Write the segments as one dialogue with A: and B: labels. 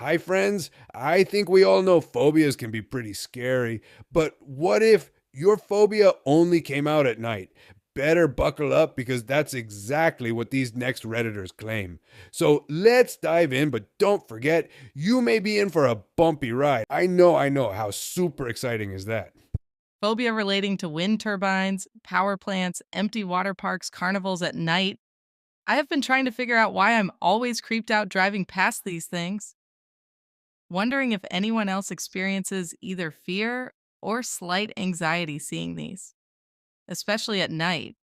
A: Hi, friends. I think we all know phobias can be pretty scary, but what if your phobia only came out at night? Better buckle up because that's exactly what these next Redditors claim. So let's dive in, but don't forget, you may be in for a bumpy ride. I know. How super exciting is that?
B: Phobia relating to wind turbines, power plants, empty water parks, carnivals at night. I have been trying to figure out why I'm always creeped out driving past these things, wondering if anyone else experiences either fear or slight anxiety seeing these, especially at night.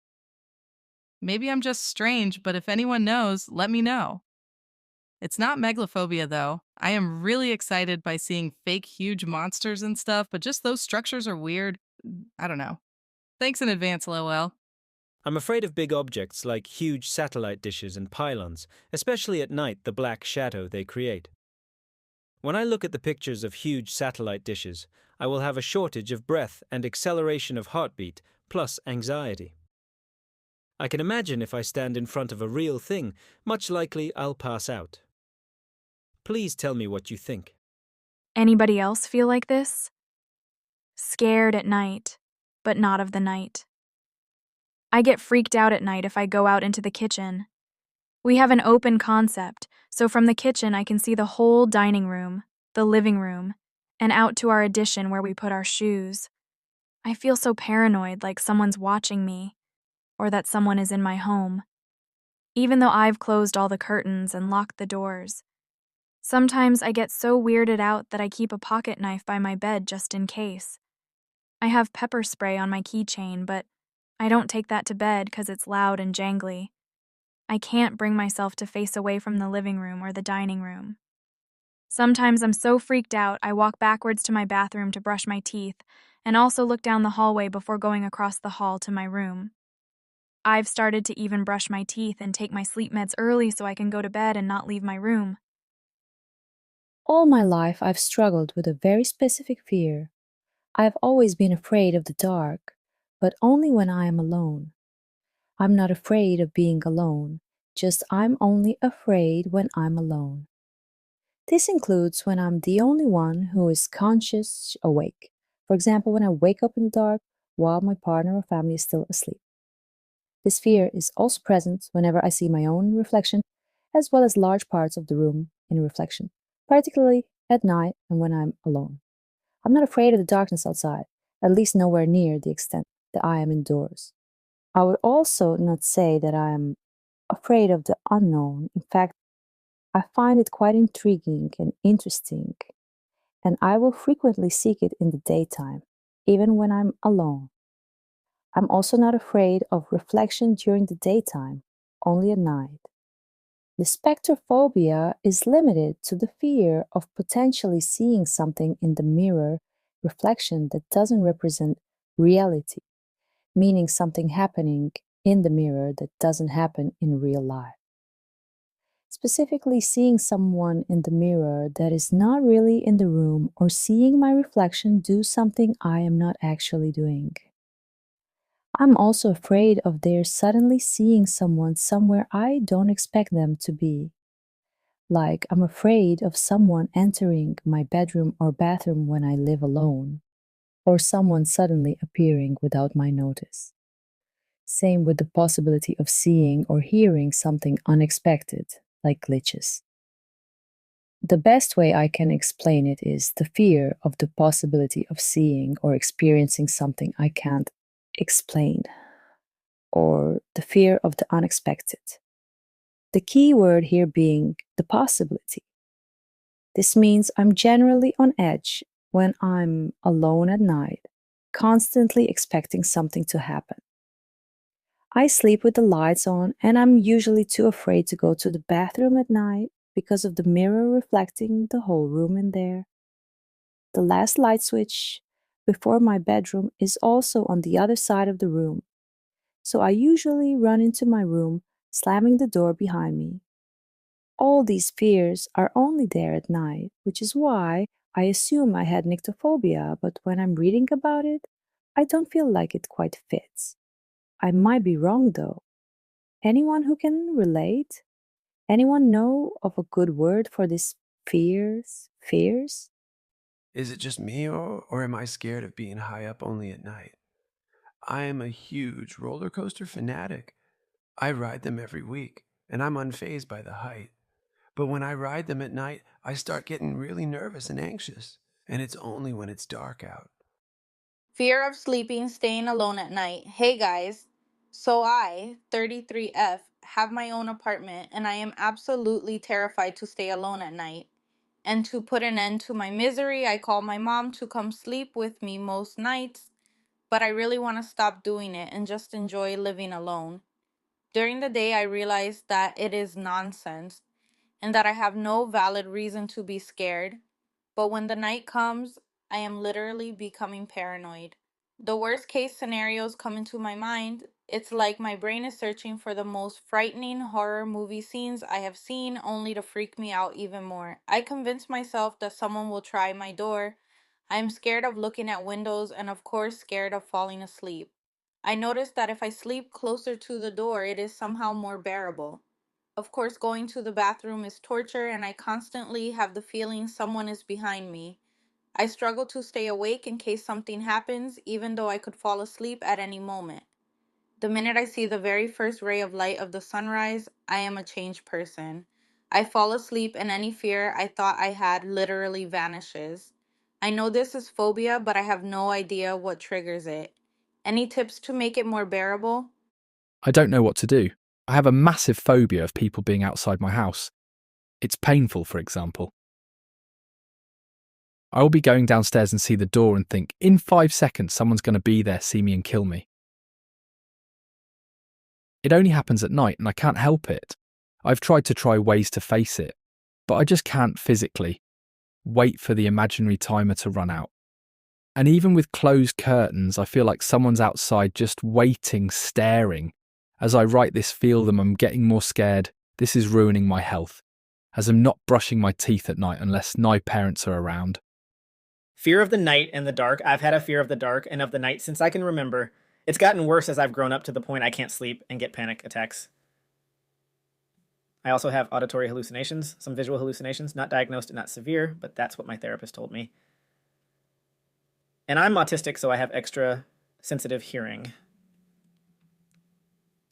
B: Maybe I'm just strange, but if anyone knows, let me know. It's not megalophobia though. I am really excited by seeing fake huge monsters and stuff, but just those structures are weird. I don't know. Thanks in advance, LOL.
C: I'm afraid of big objects like huge satellite dishes and pylons, especially at night, the black shadow they create. When I look at the pictures of huge satellite dishes, I will have a shortage of breath and acceleration of heartbeat, plus anxiety. I can imagine if I stand in front of a real thing, much likely I'll pass out. Please tell me what you think.
D: Anybody else feel like this? Scared at night, but not of the night. I get freaked out at night if I go out into the kitchen. We have an open concept, so from the kitchen I can see the whole dining room, the living room, and out to our addition where we put our shoes. I feel so paranoid, like someone's watching me, or that someone is in my home, even though I've closed all the curtains and locked the doors. Sometimes I get so weirded out that I keep a pocket knife by my bed just in case. I have pepper spray on my keychain, but I don't take that to bed because it's loud and jangly. I can't bring myself to face away from the living room or the dining room. Sometimes I'm so freaked out I walk backwards to my bathroom to brush my teeth and also look down the hallway before going across the hall to my room. I've started to even brush my teeth and take my sleep meds early so I can go to bed and not leave my room.
E: All my life, I've struggled with a very specific fear. I've always been afraid of the dark, but only when I am alone. I'm not afraid of being alone, just I'm only afraid when I'm alone. This includes when I'm the only one who is conscious awake. For example, when I wake up in the dark while my partner or family is still asleep. This fear is also present whenever I see my own reflection, as well as large parts of the room in reflection, particularly at night and when I'm alone. I'm not afraid of the darkness outside, at least nowhere near the extent that I am indoors. I would also not say that I am afraid of the unknown. In fact, I find it quite intriguing and interesting, and I will frequently seek it in the daytime, even when I'm alone. I'm also not afraid of reflection during the daytime, only at night. The spectrophobia is limited to the fear of potentially seeing something in the mirror reflection that doesn't represent reality, meaning something happening in the mirror that doesn't happen in real life. Specifically, seeing someone in the mirror that is not really in the room or seeing my reflection do something I am not actually doing. I'm also afraid of their suddenly seeing someone somewhere I don't expect them to be. Like, I'm afraid of someone entering my bedroom or bathroom when I live alone, or someone suddenly appearing without my notice. Same with the possibility of seeing or hearing something unexpected, like glitches. The best way I can explain it is the fear of the possibility of seeing or experiencing something I can't explain, or the fear of the unexpected. The key word here being the possibility. This means I'm generally on edge when I'm alone at night, constantly expecting something to happen. I sleep with the lights on, and I'm usually too afraid to go to the bathroom at night because of the mirror reflecting the whole room in there. The last light switch before my bedroom is also on the other side of the room, so I usually run into my room, slamming the door behind me. All these fears are only there at night, which is why I assume I had nyctophobia, but when I'm reading about it, I don't feel like it quite fits. I might be wrong though. Anyone who can relate? Anyone know of a good word for this Fears? Fears?
F: Is it just me, or am I scared of being high up only at night? I am a huge roller coaster fanatic. I ride them every week, and I'm unfazed by the height. But when I ride them at night, I start getting really nervous and anxious, and it's only when it's dark out.
G: Fear of sleeping, staying alone at night. Hey guys. So I, 33F, have my own apartment and I am absolutely terrified to stay alone at night. And to put an end to my misery, I call my mom to come sleep with me most nights, but I really want to stop doing it and just enjoy living alone. During the day, I realize that it is nonsense and that I have no valid reason to be scared. But when the night comes, I am literally becoming paranoid. The worst case scenarios come into my mind. It's like my brain is searching for the most frightening horror movie scenes I have seen, only to freak me out even more. I convince myself that someone will try my door. I am scared of looking at windows and, of course, scared of falling asleep. I notice that if I sleep closer to the door, it is somehow more bearable. Of course, going to the bathroom is torture, and I constantly have the feeling someone is behind me. I struggle to stay awake in case something happens, even though I could fall asleep at any moment. The minute I see the very first ray of light of the sunrise, I am a changed person. I fall asleep, and any fear I thought I had literally vanishes. I know this is phobia, but I have no idea what triggers it. Any tips to make it more bearable?
H: I don't know what to do. I have a massive phobia of people being outside my house. It's painful, for example. I will be going downstairs and see the door and think, in 5 seconds, someone's going to be there, see me and kill me. It only happens at night and I can't help it. I've tried to try ways to face it, but I just can't physically wait for the imaginary timer to run out. And even with closed curtains, I feel like someone's outside just waiting, staring. As I write this, feel them, I'm getting more scared. This is ruining my health, as I'm not brushing my teeth at night unless my parents are around.
I: Fear of the night and the dark. I've had a fear of the dark and of the night since I can remember. It's gotten worse as I've grown up to the point I can't sleep and get panic attacks. I also have auditory hallucinations, some visual hallucinations, not diagnosed and not severe, but that's what my therapist told me. And I'm autistic, so I have extra sensitive hearing.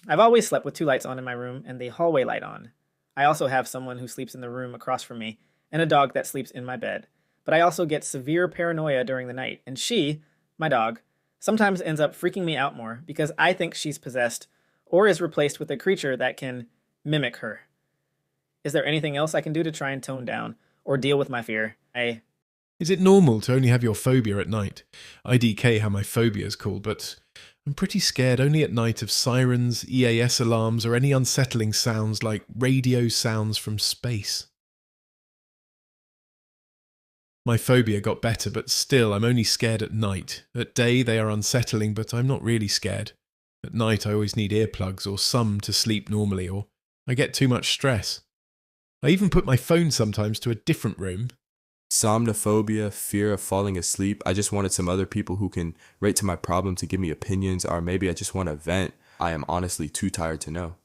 I: I've always slept with 2 lights on in my room and the hallway light on. I also have someone who sleeps in the room across from me and a dog that sleeps in my bed. But I also get severe paranoia during the night, and she, my dog, sometimes ends up freaking me out more because I think she's possessed or is replaced with a creature that can mimic her. Is there anything else I can do to try and tone down or deal with my fear?
J: Is it normal to only have your phobia at night? IDK how my phobia is called, but I'm pretty scared only at night of sirens, EAS alarms, or any unsettling sounds like radio sounds from space. My phobia got better, but still I'm only scared at night. At day they are unsettling, but I'm not really scared. At night I always need earplugs or some to sleep normally, or I get too much stress. I even put my phone sometimes to a different room.
K: Somnophobia, fear of falling asleep. I just wanted some other people who can rate to my problem to give me opinions, or maybe I just want to vent. I am honestly too tired to know.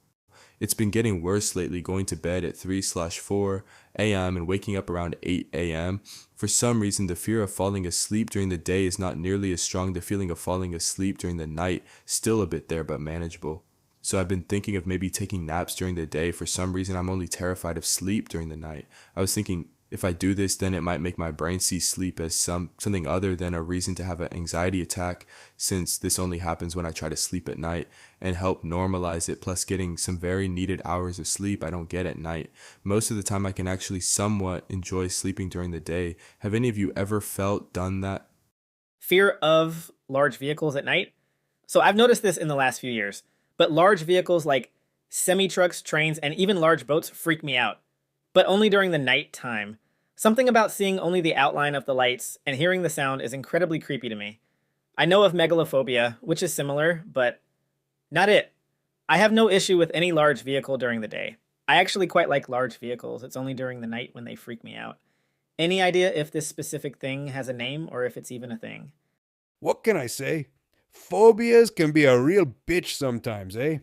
K: It's been getting worse lately, going to bed at 3/4 a.m. and waking up around 8 a.m. For some reason, the fear of falling asleep during the day is not nearly as strong. The feeling of falling asleep during the night, still a bit there, but manageable. So I've been thinking of maybe taking naps during the day. For some reason, I'm only terrified of sleep during the night. I was thinking, if I do this, then it might make my brain see sleep as something other than a reason to have an anxiety attack, since this only happens when I try to sleep at night, and help normalize it, plus getting some very needed hours of sleep I don't get at night. Most of the time I can actually somewhat enjoy sleeping during the day. Have any of you ever done that?
I: Fear of large vehicles at night. So I've noticed this in the last few years, but large vehicles like semi-trucks, trains, and even large boats freak me out. But only during the night time. Something about seeing only the outline of the lights and hearing the sound is incredibly creepy to me. I know of megalophobia, which is similar, but not it. I have no issue with any large vehicle during the day. I actually quite like large vehicles. It's only during the night when they freak me out. Any idea if this specific thing has a name or if it's even a thing?
A: What can I say? Phobias can be a real bitch sometimes, eh?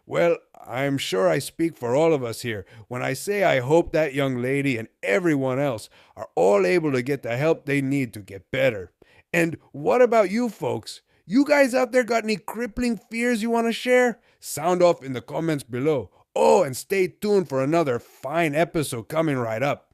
A: Well, I'm sure I speak for all of us here when I say I hope that young lady and everyone else are all able to get the help they need to get better. And what about you folks? You guys out there got any crippling fears you want to share? Sound off in the comments below. Oh, and stay tuned for another fine episode coming right up.